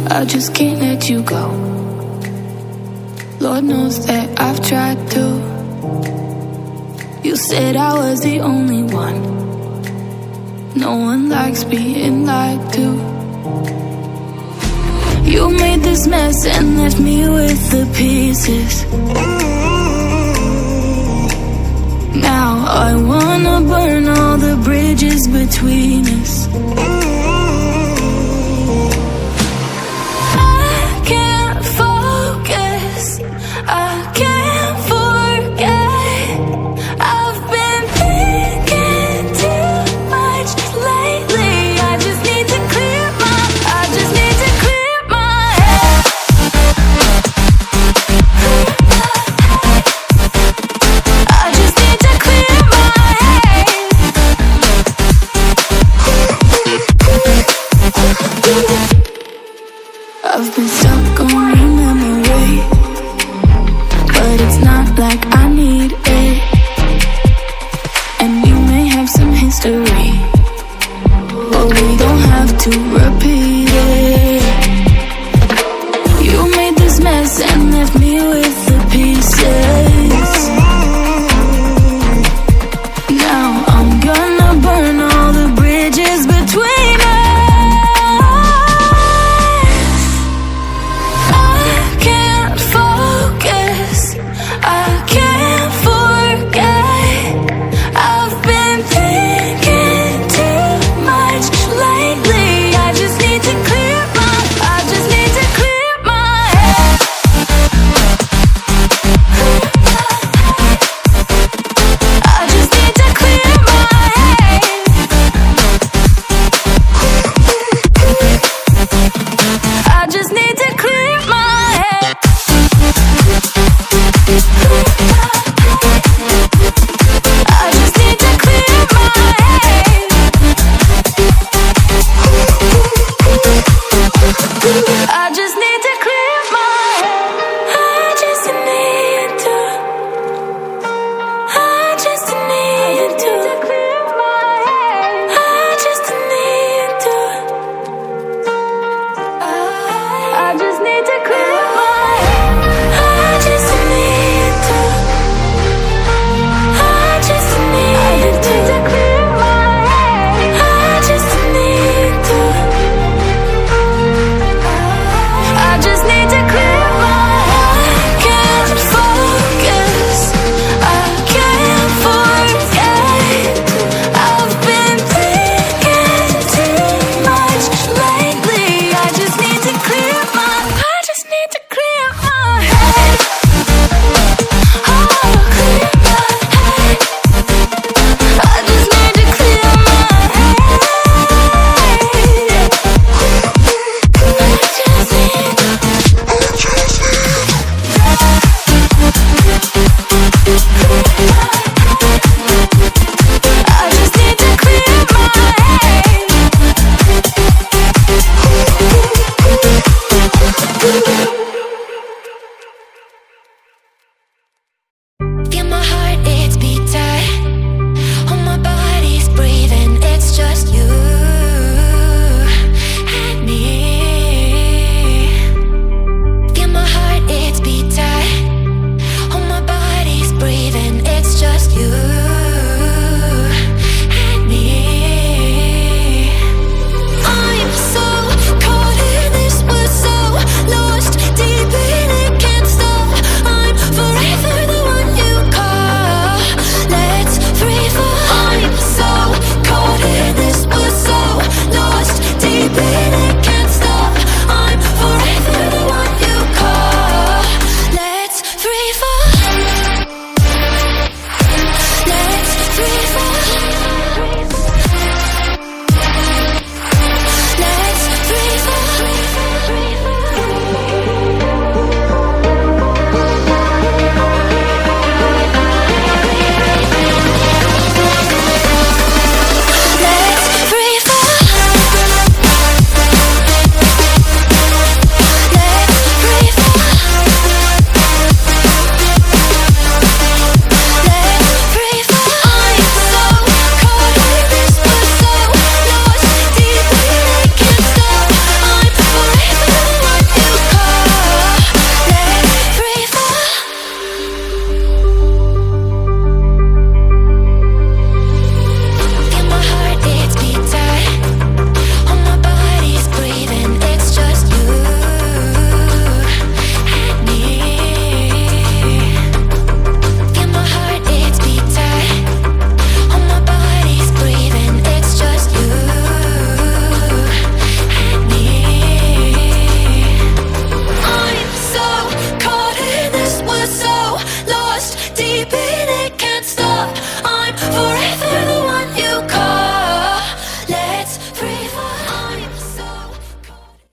I just can't let you go. Lord knows that I've tried to. You said I was the only one. No one likes being lied to. You made this mess and left me with the pieces. Now I wanna burn all the bridges between us. I can't focus, I can't forget. I've been thinking too much lately. I just need to clear my head. I just need to clear my head. I've been stuck on your memory, but it's not like I need it. And you may have some history, but we don't have to repeat.